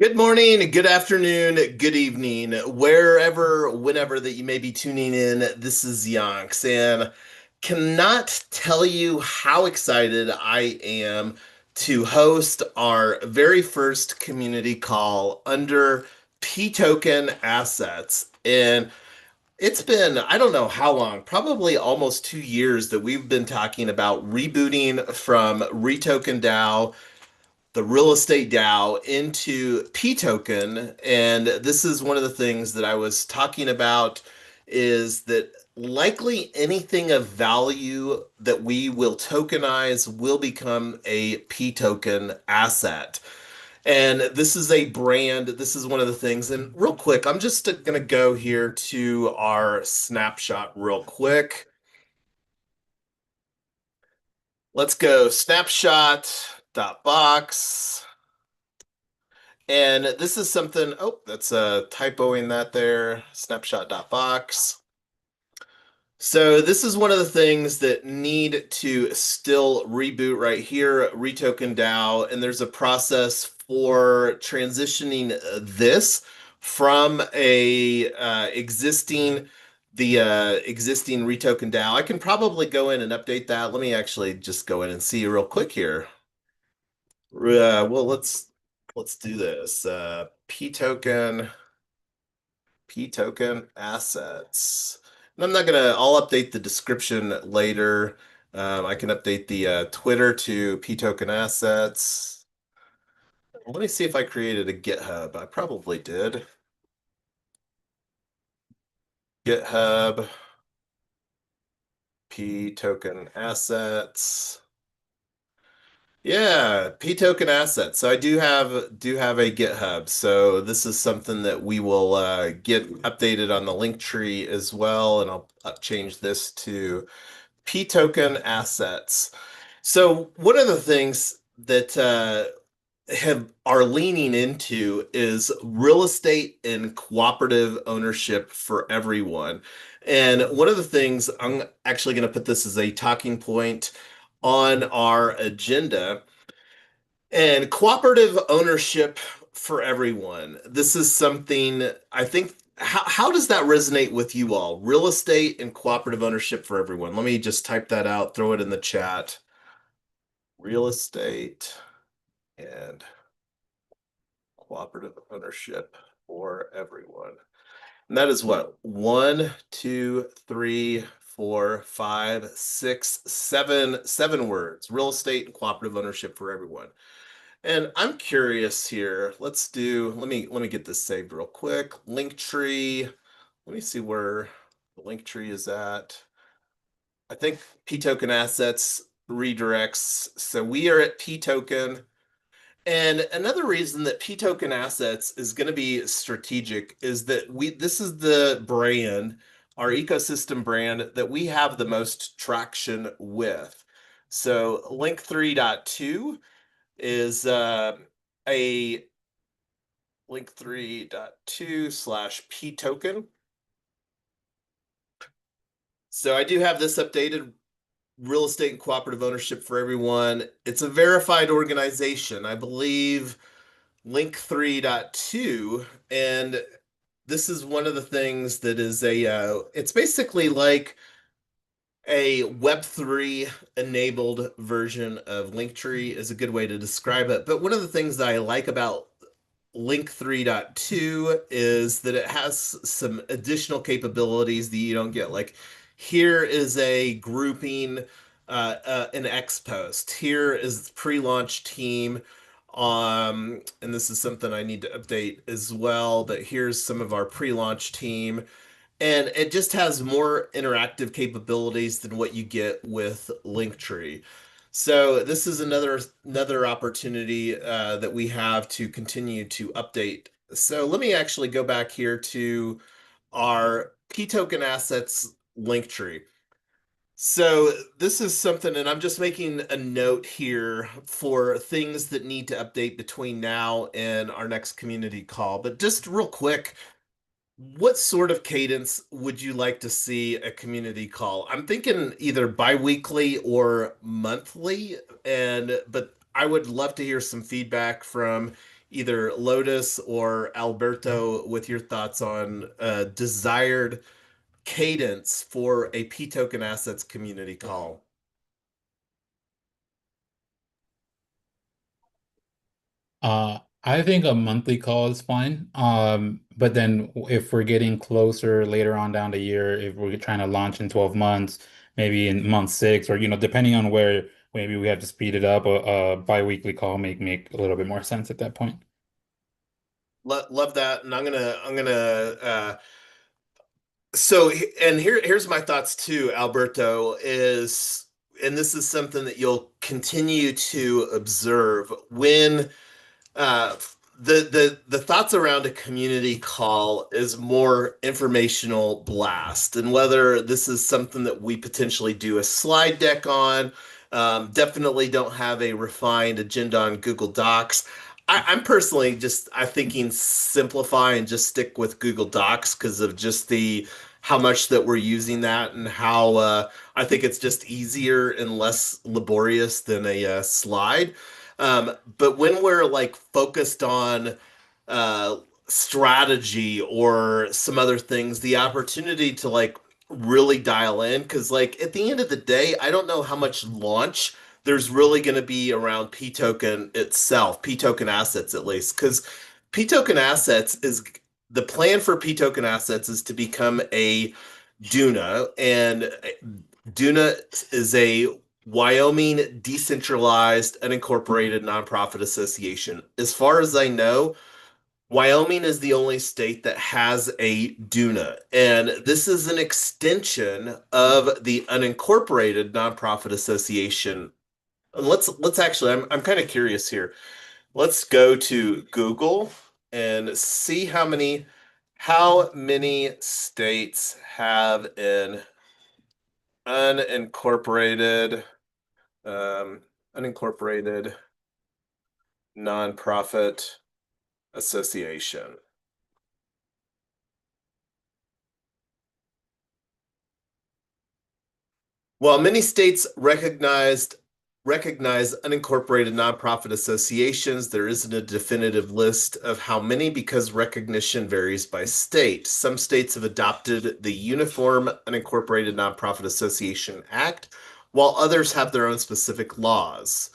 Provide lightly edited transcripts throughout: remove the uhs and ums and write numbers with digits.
Good morning, good afternoon, good evening, wherever, whenever that you may be tuning in. This is Yonks, and cannot tell you how excited I am to host our very first community call under pToken Assets. And it's been, I don't know how long, probably almost 2 years that we've been talking about rebooting from Retoken DAO, the real estate DAO, into pToken. And this is one of the things that I was talking about, is that likely anything of value that we will tokenize will become a pToken asset. And this is a brand, this is one of the things. And real quick, I'm just going to go here to our snapshot real quick. Let's go snapshot.box. And this is something, oh, that's a typoing that there, snapshot.box. So this is one of the things that need to still reboot right here, Retoken DAO, and there's a process for transitioning this from a existing existing Retoken DAO. I can probably go in and update that. Let me actually just go in and see real quick here. Well, let's do this. pToken assets. And I'm not gonna, I'll update the description later. I can update the Twitter to pToken assets. Let me see if I created a GitHub. I probably did. GitHub, pToken assets. Yeah, pToken assets. So I do have a GitHub. So this is something that we will get updated on the link tree as well, and I'll change this to pToken assets. So one of the things that have are leaning into is real estate and cooperative ownership for everyone. And one of the things, I'm actually going to put this as a talking point on our agenda, and cooperative ownership for everyone. This is something I think, how does that resonate with you all? Real estate and cooperative ownership for everyone. Let me just type that out, throw it in the chat. Real estate and cooperative ownership for everyone. And that is what? 1, 2, 3, 4, 5, 6, 7 words. Real estate and cooperative ownership for everyone. And I'm curious here. Let me get this saved real quick. Linktree. Let me see where the Linktree is at. I think pToken assets redirects. So we are at pToken. And another reason that pToken assets is going to be strategic is that this is the brand, our ecosystem brand, that we have the most traction with. So Link 3.2 is a Link 3.2 slash pToken. So I do have this updated, real estate and cooperative ownership for everyone. It's a verified organization, I believe. Link 3.2, and this is one of the things that is it's basically like a Web3 enabled version of Linktree is a good way to describe it. But one of the things that I like about Link 3.2 is that it has some additional capabilities that you don't get. Like, here is a grouping, an X post. Here is the pre-launch team. And this is something I need to update as well, but here's some of our pre-launch team. And it just has more interactive capabilities than what you get with Linktree. So this is another opportunity that we have to continue to update. So let me actually go back here to our pToken assets Linktree. So this is something, and I'm just making a note here for things that need to update between now and our next community call. But just real quick, what sort of cadence would you like to see a community call? I'm thinking either bi-weekly or monthly, but I would love to hear some feedback from either Lotus or Alberto with your thoughts on desired cadence for a pToken Assets community call. I think a monthly call is fine. But then if we're getting closer later on down the year, if we're trying to launch in 12 months, maybe in month six, or depending on where maybe we have to speed it up, a bi-weekly call make a little bit more sense at that point. Love that, and I'm gonna so and here's my thoughts too, Alberto, is and this is something that you'll continue to observe when uh, the thoughts around a community call is more informational blast, and whether this is something that we potentially do a slide deck on. Definitely don't have a refined agenda on Google Docs. I'm personally just I thinking simplify and just stick with Google Docs because of just the how much that we're using that and how I think it's just easier and less laborious than a slide. But when we're like focused on uh, strategy or some other things, the opportunity to like really dial in, because like at the end of the day, I don't know how much launch there's really going to be around pToken itself, pToken assets at least, because pToken assets is the plan for pToken assets is to become a Duna, and Duna is a Wyoming decentralized unincorporated nonprofit association. As far as I know, Wyoming is the only state that has a Duna, and this is an extension of the unincorporated nonprofit association. Let's actually, I'm kind of curious here. Let's go to Google and see how many states have an unincorporated um, unincorporated nonprofit association. While many states recognize unincorporated nonprofit associations, there isn't a definitive list of how many because recognition varies by state. Some states have adopted the Uniform Unincorporated Nonprofit Association Act, while others have their own specific laws.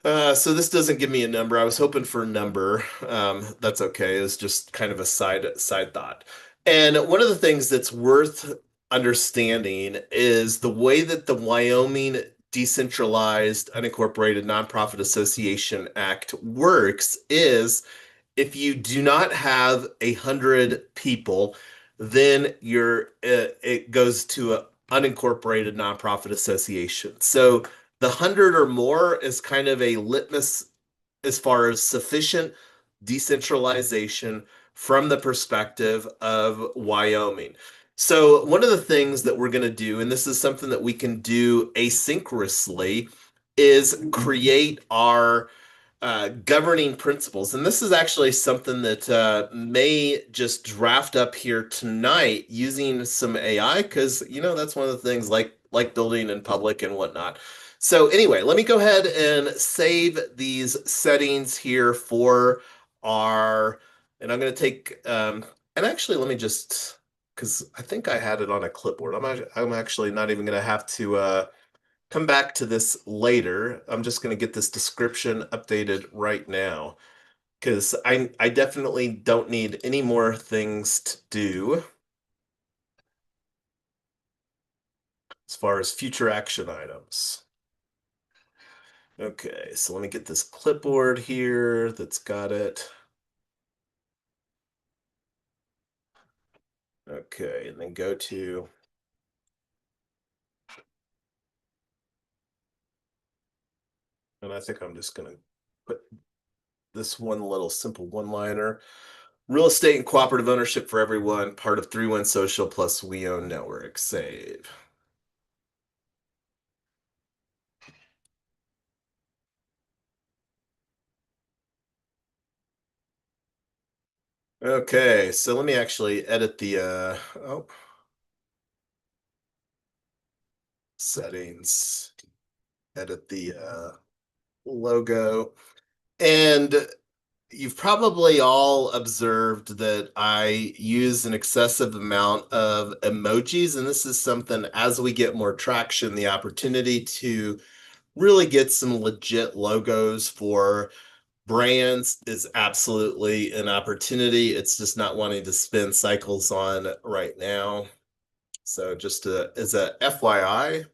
So this doesn't give me a number. I was hoping for a number. That's okay. It's just kind of a side thought. And one of the things that's worth understanding is the way that the Wyoming Decentralized Unincorporated Nonprofit Association Act works is if you do not have 100 people, then it goes to an unincorporated nonprofit association. So the 100 or more is kind of a litmus as far as sufficient decentralization from the perspective of Wyoming. So one of the things that we're going to do, and this is something that we can do asynchronously, is create our governing principles. And this is actually something that may just draft up here tonight using some AI because that's one of the things like building in public and whatnot. So anyway, let me go ahead and save these settings here for our, and I'm going to take, and actually let me just, because I think I had it on a clipboard. I'm actually not even going to have to come back to this later. I'm just going to get this description updated right now because I definitely don't need any more things to do as far as future action items. Okay, so let me get this clipboard here that's got it. Okay, and then go to, and I think I'm just going to put this one little simple one-liner. Real estate and cooperative ownership for everyone, part of 3-1 Social plus We Own Network. Save. Okay, so let me actually edit the settings. Edit the logo. And you've probably all observed that I use an excessive amount of emojis, and this is something as we get more traction, the opportunity to really get some legit logos for brands is absolutely an opportunity. It's just not wanting to spend cycles on right now. So just as a FYI.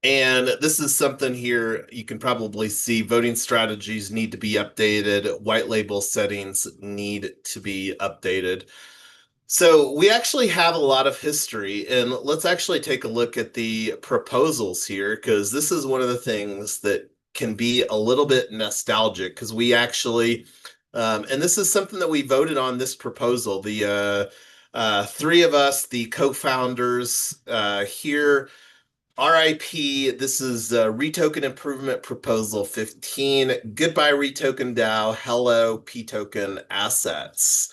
And this is something here you can probably see voting strategies need to be updated, white label settings need to be updated. So we actually have a lot of history, and let's actually take a look at the proposals here, because this is one of the things that can be a little bit nostalgic, because we actually, and this is something that we voted on this proposal. The three of us, the co-founders here, RIP, this is Retoken Improvement Proposal 15. Goodbye, Retoken DAO. Hello, pToken Assets.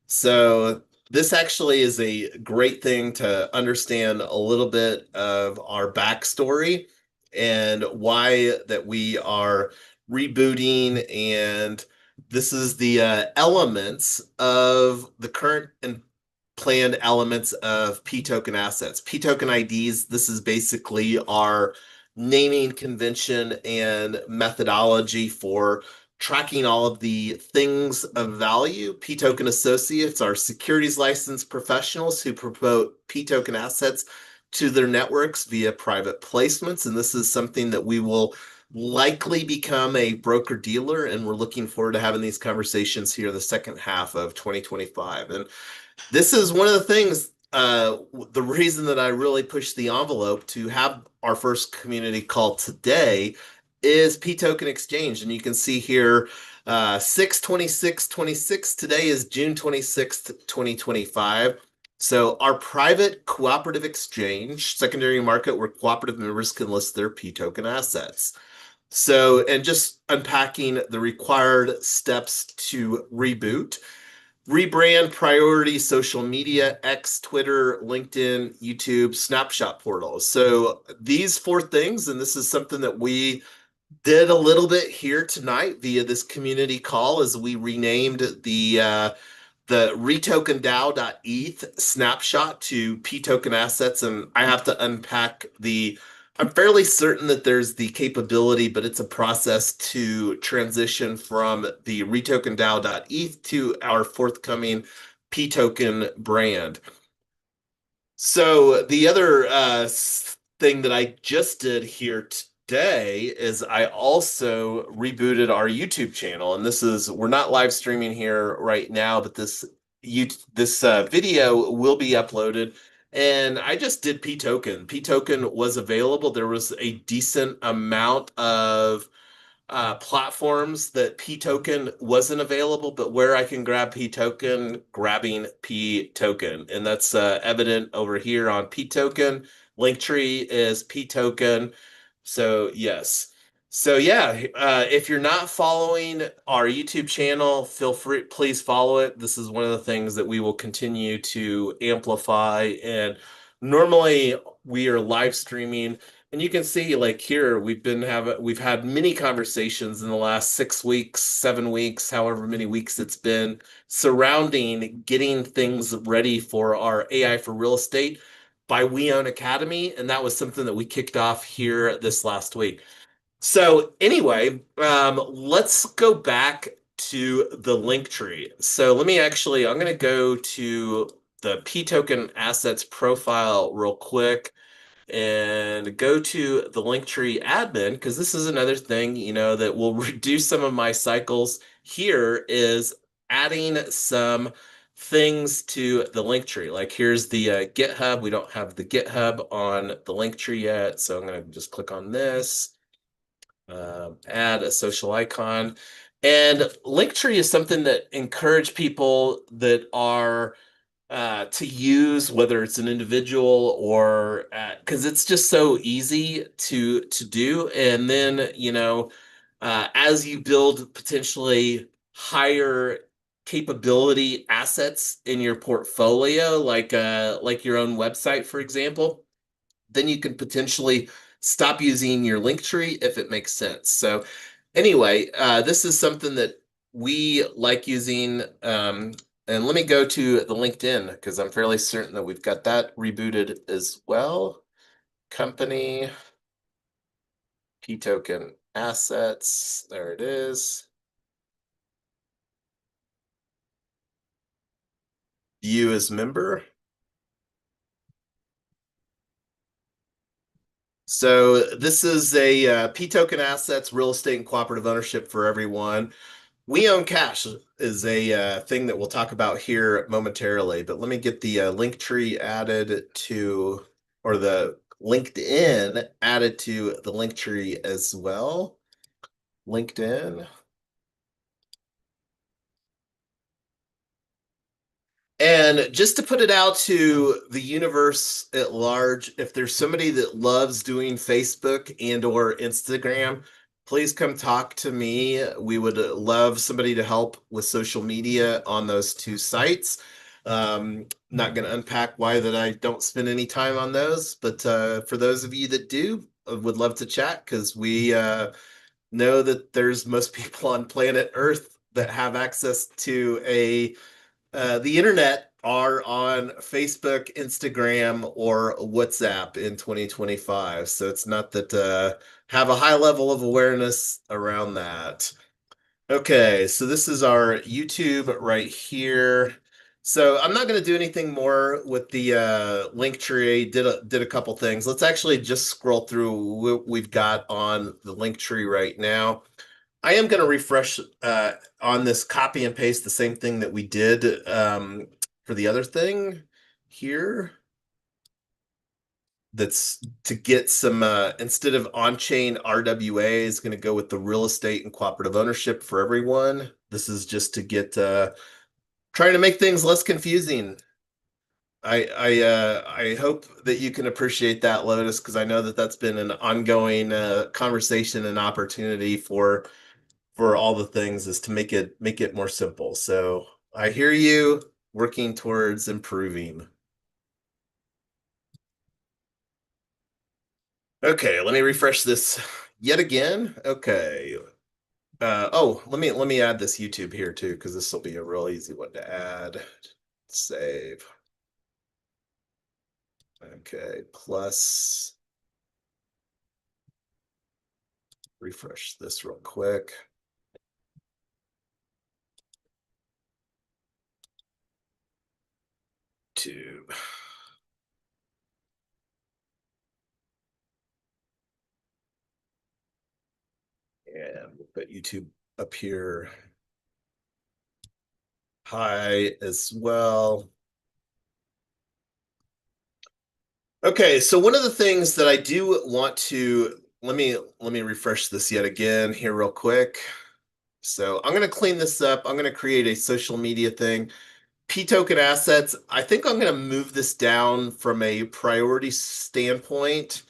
So this actually is a great thing to understand a little bit of our backstory and why that we are rebooting. And this is the elements of the current and planned elements of pToken assets. pToken IDs, this is basically our naming convention and methodology for tracking all of the things of value. pToken associates are securities licensed professionals who promote pToken assets to their networks via private placements. And this is something that we will likely become a broker dealer. And we're looking forward to having these conversations here the second half of 2025. And this is one of the things, the reason that I really pushed the envelope to have our first community call today is pToken Exchange. And you can see here, 6/26/26. Today is June 26th, 2025. So our private cooperative exchange, secondary market where cooperative members can list their pToken assets. So, and just unpacking the required steps to reboot. Rebrand, priority, social media, X, Twitter, LinkedIn, YouTube, snapshot portals. So these four things, and this is something that we did a little bit here tonight via this community call as we renamed the retokendao.eth snapshot to pToken assets. And I have to unpack I'm fairly certain that there's the capability, but it's a process to transition from the retokendao.eth to our forthcoming pToken brand. So the other thing that I just did here today is I also rebooted our YouTube channel, and we're not live streaming here right now, but this video will be uploaded. And I just did pToken. pToken was available. There was a decent amount of platforms that pToken wasn't available, but where I can grab pToken, grabbing pToken. And that's evident over here on pToken. Linktree is pToken. So, yes. So, yeah, if you're not following our YouTube channel, feel free, please follow it. This is one of the things that we will continue to amplify. And normally we are live streaming and you can see, like here, we've had many conversations in the last 6 weeks, 7 weeks, however many weeks it's been, surrounding getting things ready for our AI for real estate by We Own Academy, and that was something that we kicked off here this last week. So anyway, let's go back to the link tree. So I'm going to go to the pToken assets profile real quick and go to the Linktree admin because this is another thing, that will reduce some of my cycles here is adding some things to the Linktree. Like here's the GitHub. We don't have the GitHub on the Linktree yet, so I'm going to just click on this, add a social icon. And Linktree is something that encourage people that are to use, whether it's an individual or because it's just so easy to do. And then as you build potentially higher capability assets in your portfolio, like your own website, for example, then you can potentially stop using your link tree if it makes sense. So anyway, this is something that we like using. And let me go to the LinkedIn because I'm fairly certain that we've got that rebooted as well. Company, pToken assets. There it is. View as member. So this is a pToken assets, real estate and cooperative ownership for everyone. We own cash is a thing that we'll talk about here momentarily, but let me get the link tree added to, or the LinkedIn added to the link tree as well. LinkedIn. And just to put it out to the universe at large, if there's somebody that loves doing Facebook and or Instagram, please come talk to me. We would love somebody to help with social media on those two sites. Not going to unpack why that I don't spend any time on those, but for those of you that do, I would love to chat because we know that there's most people on planet Earth that have access to the internet are on Facebook, Instagram, or WhatsApp in 2025. So it's not that have a high level of awareness around that. Okay, so this is our YouTube right here. So I'm not going to do anything more with the link tree. Did a couple things. Let's actually just scroll through what we've got on the link tree right now. I am going to refresh on this copy and paste the same thing that we did for the other thing here. That's to get some, instead of on-chain RWA, is going to go with the real estate and cooperative ownership for everyone. This is just to get, trying to make things less confusing. I hope that you can appreciate that, Lotus, because I know that that's been an ongoing conversation and opportunity for all the things is to make it more simple. So I hear you working towards improving. Okay, let me refresh this yet again. Okay. Oh, let me add this YouTube here too, because this will be a real easy one to add. Save. Okay, plus refresh this real quick. Tube. And we'll put YouTube up here high as well. Okay, so one of the things that I do want to let me refresh this yet again here real quick. So I'm going to clean this up. I'm going to create a social media thing. pToken assets. I think I'm going to move this down from a priority standpoint.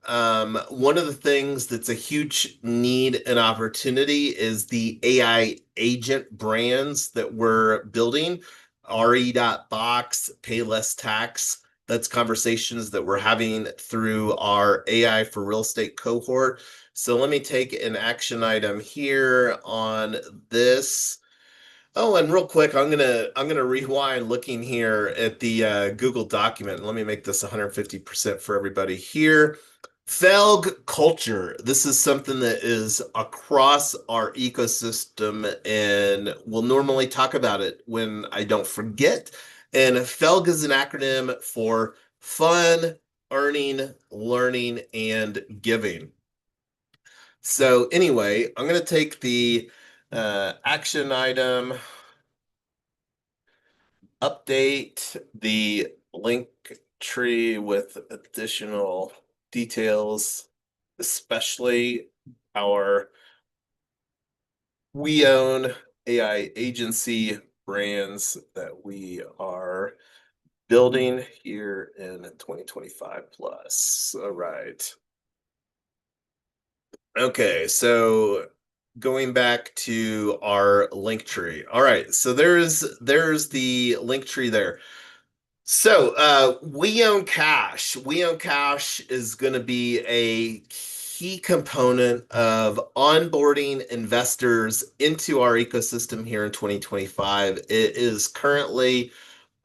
One of the things that's a huge need and opportunity is the AI agent brands that we're building. RE.box, pay less tax. That's conversations that we're having through our AI for real estate cohort. So let me take an action item here on this. Oh, and real quick, I'm gonna rewind looking here at the Google document. Let me make this 150% for everybody here. Felg culture. This is something that is across our ecosystem, and we'll normally talk about it when I don't forget. And Felg is an acronym for fun, earning, learning, and giving. So anyway, I'm gonna take the action item, update the link tree with additional details, especially our we own AI agency brands that we are building here in 2025 plus. All right. Okay, so going back to our link tree. All right, so there's the link tree there. So, we own cash. We own cash is going to be a key component of onboarding investors into our ecosystem here in 2025. It is currently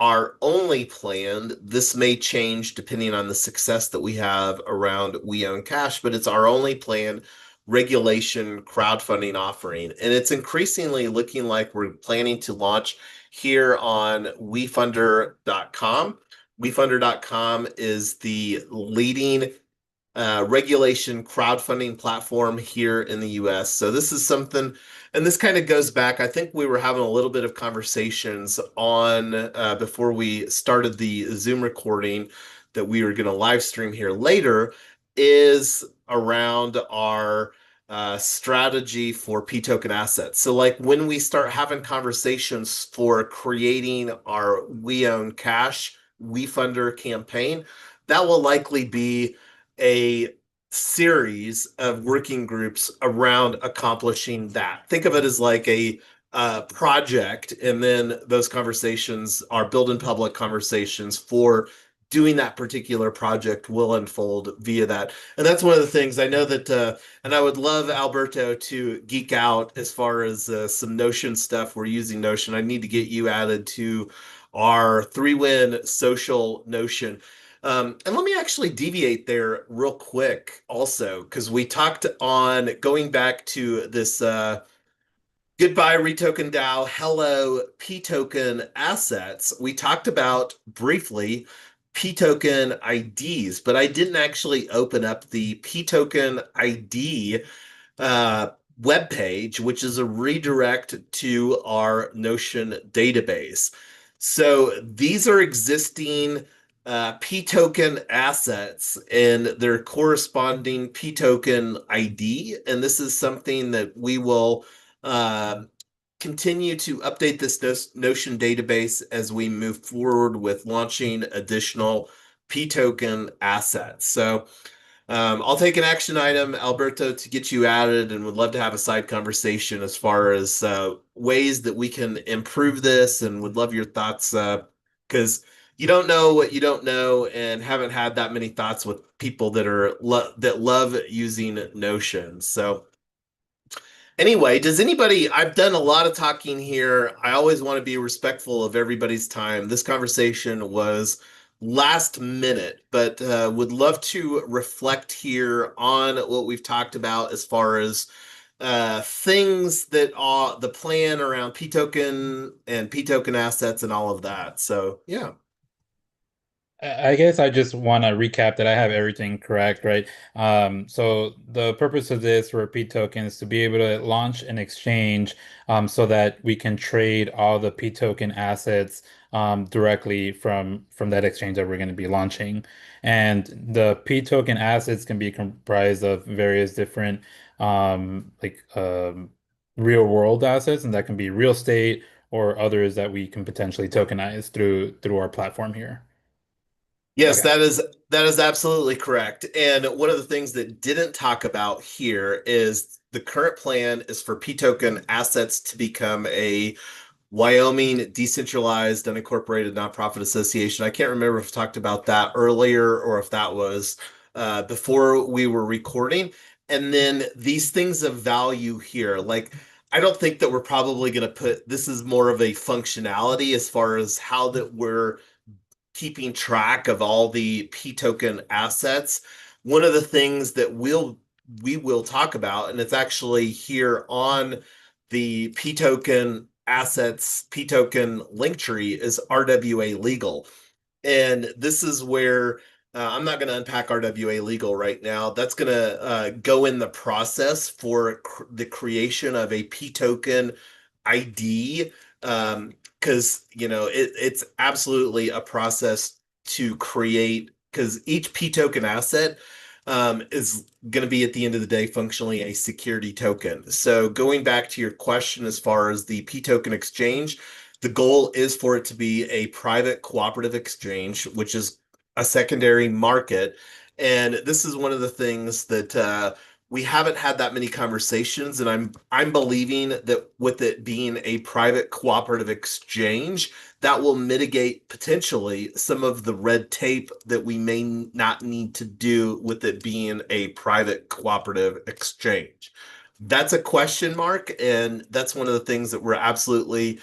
our only plan. This may change depending on the success that we have around We Own Cash, but it's our only plan regulation crowdfunding offering. And it's increasingly looking like we're planning to launch here on wefunder.com. WeFunder.com is the leading regulation crowdfunding platform here in the US. So this is something, and this kind of goes back. I think we were having a little bit of conversations on before we started the Zoom recording that we were going to live stream here later, is around our strategy for pToken assets. So, like when we start having conversations for creating our We Own Cash WeFunder campaign, that will likely be a series of working groups around accomplishing that. Think of it as like a project, and then those conversations are built-in public conversations for doing that particular project will unfold via that. And that's one of the things I know that, and I would love Alberto to geek out as far as some Notion stuff. We're using Notion. I need to get you added to our 3Win social Notion. And let me actually deviate there real quick also, because we talked on going back to this goodbye retoken DAO, hello pToken assets. We talked about briefly pToken IDs, but I didn't actually open up the pToken ID uh, web page, which is a redirect to our Notion database. So these are existing pToken assets and their corresponding pToken ID. And this is something that we will uh, continue to update this Notion database as we move forward with launching additional pToken assets. So I'll take an action item, Alberto, to get you added, and would love to have a side conversation as far as ways that we can improve this, and would love your thoughts because you don't know what you don't know, and haven't had that many thoughts with people that are that love using Notion. So anyway, does anybody, I've done a lot of talking here. I always want to be respectful of everybody's time. This conversation was last minute, but would love to reflect here on what we've talked about as far as things that are the plan around pToken and pToken assets and all of that. So, yeah. I guess I just want to recap that I have everything correct, right? So the purpose of this for pToken is to be able to launch an exchange so that we can trade all the pToken assets directly from that exchange that we're going to be launching. And the pToken assets can be comprised of various different like real world assets, and that can be real estate or others that we can potentially tokenize through our platform here. Yes, Okay. that is absolutely correct. And one of the things that didn't talk about here is the current plan is for pToken assets to become a Wyoming Decentralized Unincorporated Nonprofit Association. I can't remember if I talked about that earlier or if that was before we were recording. And then these things of value here, like I don't think that we're probably going to put this is more of a functionality as far as how that we're keeping track of all the pToken assets. One of the things that we will talk about, and it's actually here on the pToken assets, pToken link tree, is RWA legal. And this is where I'm not going to unpack RWA legal right now. That's going to go in the process for the creation of a pToken ID. Because it's absolutely a process to create, because each pToken asset is going to be at the end of the day functionally a security token. So going back to your question as far as the pToken exchange, the goal is for it to be a private cooperative exchange, which is a secondary market. And this is one of the things that we haven't had that many conversations, and I'm believing that with it being a private cooperative exchange, that will mitigate potentially some of the red tape that we may not need to do with it being a private cooperative exchange. That's a question mark, and that's one of the things that we're absolutely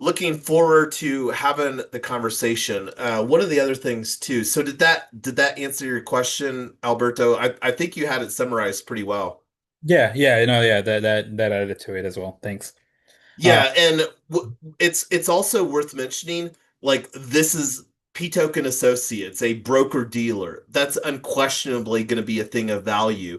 looking forward to having the conversation. One of the other things too. So did that answer your question, Alberto? I think you had it summarized pretty well. Yeah, yeah, that added to it as well. Thanks. Uh, Yeah, and it's also worth mentioning, like this is pToken Associates, a broker dealer. That's unquestionably going to be a thing of value.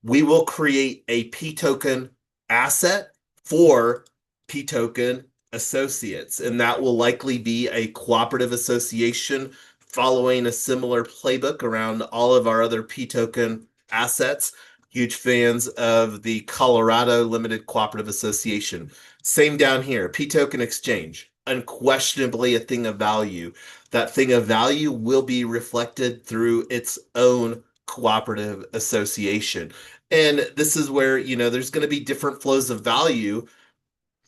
We will create a pToken asset for pToken Associates, and that will likely be a cooperative association following a similar playbook around all of our other pToken assets. Huge fans of the Colorado Limited Cooperative Association. Same down here. pToken exchange, unquestionably a thing of value. That thing of value will be reflected through its own cooperative association. And this is where, there's going to be different flows of value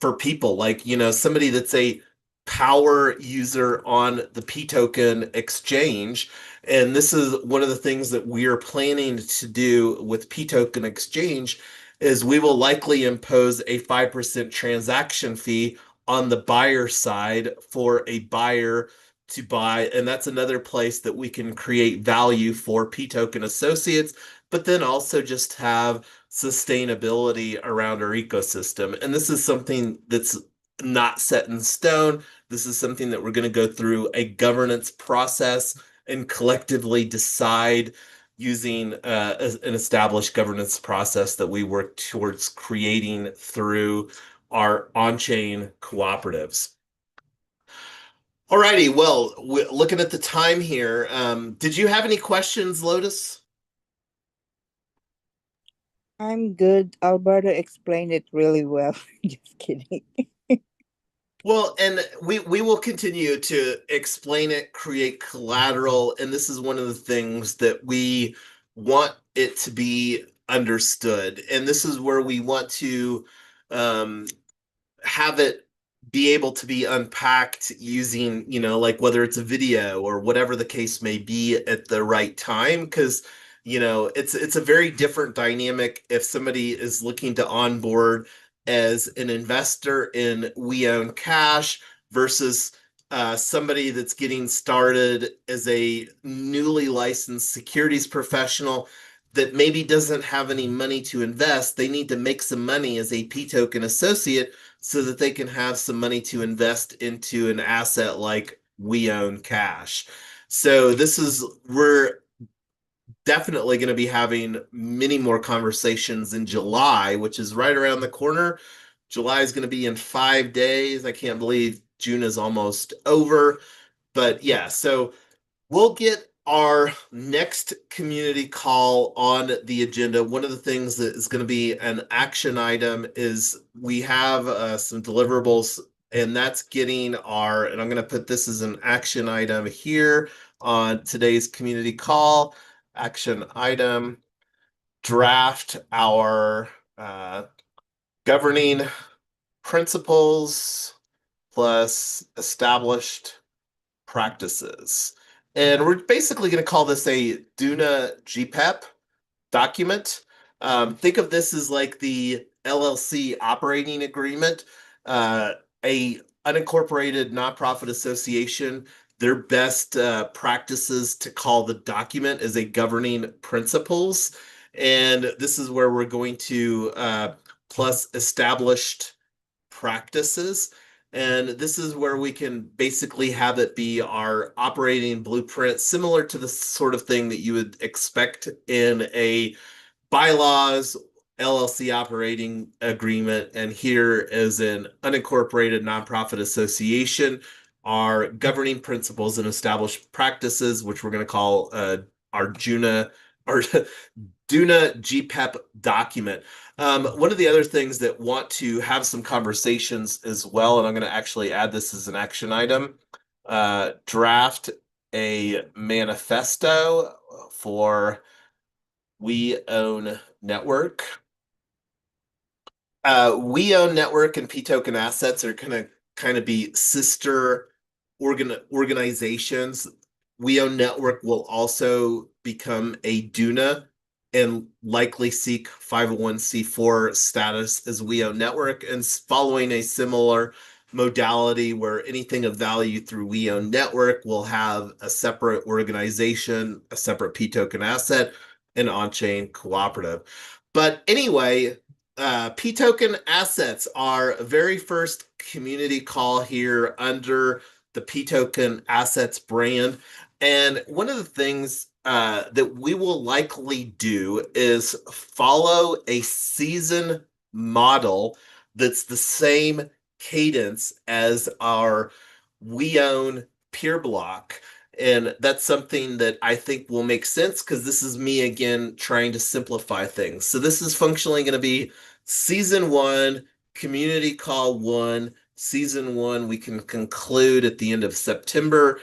for people like somebody that's a power user on the pToken exchange. And this is one of the things that we are planning to do with pToken exchange is we will likely impose a 5% transaction fee on the buyer side for a buyer to buy. And that's another place that we can create value for pToken associates, but then also just have sustainability around our ecosystem. And this is something that's not set in stone. This is something that we're going to go through a governance process and collectively decide using an established governance process that we work towards creating through our on-chain cooperatives. Alrighty, well, looking at the time here, did you have any questions, Lotus? I'm good. Alberto explained it really well. Just kidding. Well, and we will continue to explain it, create collateral, and this is one of the things that we want it to be understood. And this is where we want to um, have it be able to be unpacked using, like whether it's a video or whatever the case may be at the right time. Because, it's a very different dynamic if somebody is looking to onboard as an investor in We Own Cash versus somebody that's getting started as a newly licensed securities professional that maybe doesn't have any money to invest. They need to make some money as a pToken associate so that they can have some money to invest into an asset like We Own Cash. So we're definitely going to be having many more conversations in July, which is right around the corner. July is going to be in 5 days. I can't believe June is almost over. But yeah, so we'll get our next community call on the agenda. One of the things that is going to be an action item is we have some deliverables, and that's and I'm going to put this as an action item here on today's community call. Action item, draft our governing principles plus established practices. And we're basically going to call this a Duna GPEP document. Think of this as like the LLC operating agreement, uh, a unincorporated nonprofit association. Their best practices to call the document is a governing principles. And this is where we're going to plus established practices. And this is where we can basically have it be our operating blueprint, similar to the sort of thing that you would expect in a bylaws LLC operating agreement. And here is an unincorporated nonprofit association, our governing principles and established practices, which we're going to call our JUNA or Duna GPEP document. One of the other things that want to have some conversations as well, and I'm going to actually add this as an action item, draft a manifesto for We Own Network. We Own Network and pToken Assets are gonna kind of be sister organizations. We Own Network will also become a DUNA and likely seek 501(c)(4) status as We Own Network, and following a similar modality where anything of value through We Own Network will have a separate organization, a separate pToken asset, and on-chain cooperative. But anyway, pToken assets, our very first community call here under the pToken assets brand. And one of the things that we will likely do is follow a season model that's the same cadence as our We Own peer block. And that's something that I think will make sense because this is me again trying to simplify things. So this is functionally going to be season one, community call one. Season one, we can conclude at the end of September,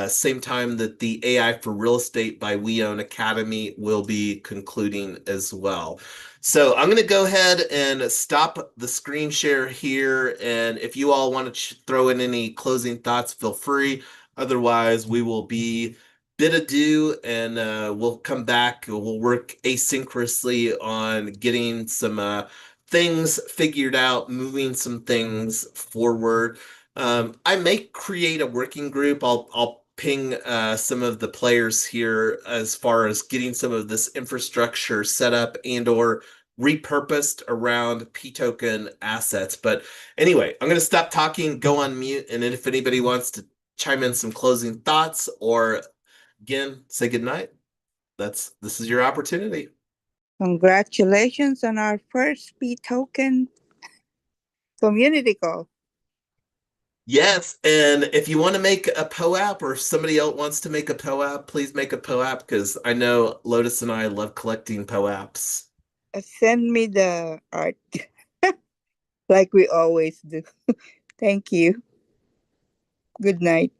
same time that the AI for Real Estate by We Own Academy will be concluding as well. So I'm going to go ahead and stop the screen share here. And if you all want to throw in any closing thoughts, feel free. Otherwise, we will be bid adieu and we'll come back. We'll work asynchronously on getting some things figured out, moving some things forward. I may create a working group. I'll ping some of the players here as far as getting some of this infrastructure set up and or repurposed around pToken assets. But anyway, I'm going to stop talking, go on mute, and then if anybody wants to chime in some closing thoughts or again say goodnight, this is your opportunity. Congratulations on our first pToken community call. Yes, and if you want to make a POAP or if somebody else wants to make a POAP, please make a POAP because I know Lotus and I love collecting POAPs. Send me the art like we always do. Thank you. Good night.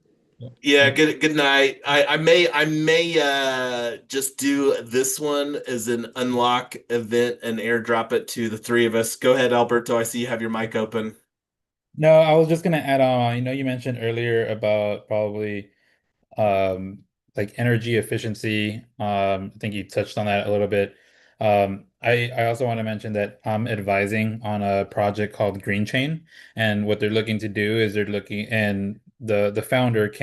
Yeah, good night. I may just do this one as an unlock event and airdrop it to the three of us. Go ahead, Alberto. I see you have your mic open. No, I was just gonna add on, you mentioned earlier about probably um like energy efficiency. I think you touched on that a little bit. I also want to mention that I'm advising on a project called Green Chain, and what they're looking to do is they're looking, and the founder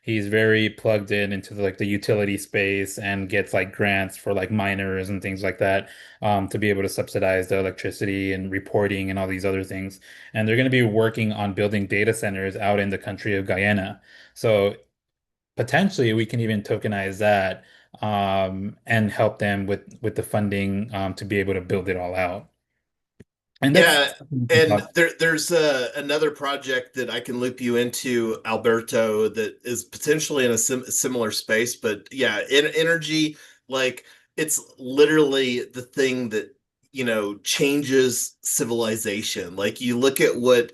he's very plugged in into like the utility space and gets like grants for like miners and things like that, to be able to subsidize the electricity and reporting and all these other things. And they're going to be working on building data centers out in the country of Guyana. So potentially we can even tokenize that, and help them with the funding, to be able to build it all out. And that's Yeah, and there's another project that I can loop you into, Alberto, that is potentially in a similar space. But yeah, energy, like it's literally the thing that, changes civilization. Like you look at what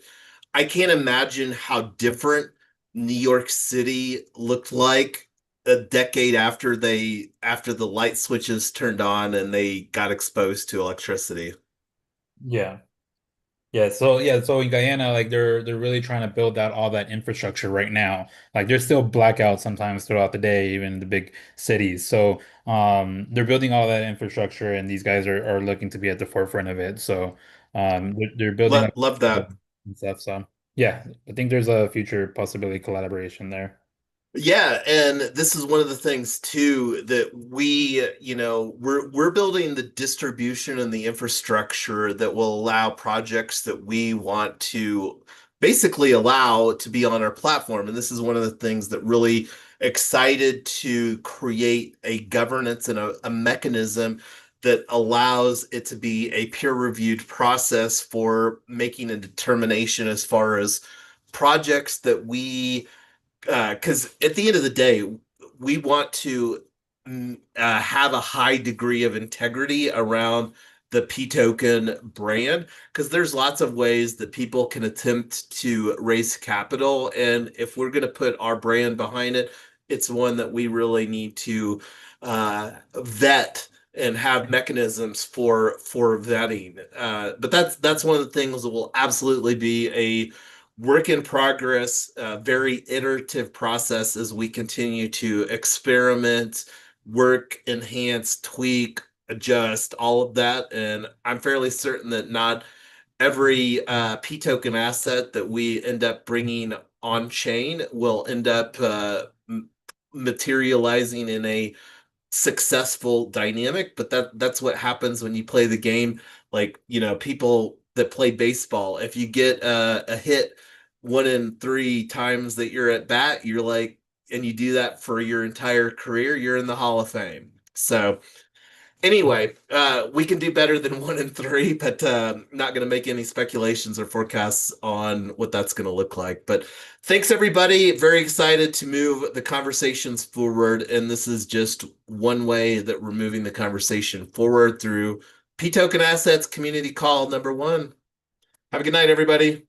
I can't imagine how different New York City looked like a decade after the light switches turned on and they got exposed to electricity. yeah. So in Guyana, like they're really trying to build out all that infrastructure right now. Like there's still blackouts sometimes throughout the day, even in the big cities. So they're building all that infrastructure, and these guys are looking to be at the forefront of it. So they're building up Love that. and stuff. So yeah, I think there's a future possibility collaboration there. Yeah, and this is one of the things too that we're building the distribution and the infrastructure that will allow projects that we want to basically allow to be on our platform. And this is one of the things that really excited to create a governance and a mechanism that allows it to be a peer-reviewed process for making a determination as far as projects that we because at the end of the day, we want to have a high degree of integrity around the pToken brand because there's lots of ways that people can attempt to raise capital. And if we're going to put our brand behind it, it's one that we really need to vet and have mechanisms for vetting. But that's one of the things that will absolutely be a work in progress, very iterative process as we continue to experiment, work, enhance, tweak, adjust, all of that. And I'm fairly certain that not every pToken asset that we end up bringing on chain will end up materializing in a successful dynamic, but that's what happens when you play the game. Like, people that play baseball, if you get a hit 1 in 3 times that you're at bat, you're like, and you do that for your entire career, you're in the Hall of Fame. So anyway, we can do better than 1 in 3, but not going to make any speculations or forecasts on what that's going to look like. But thanks, everybody. Very excited to move the conversations forward. And this is just one way that we're moving the conversation forward through pToken Assets Community Call number 1. Have a good night, everybody.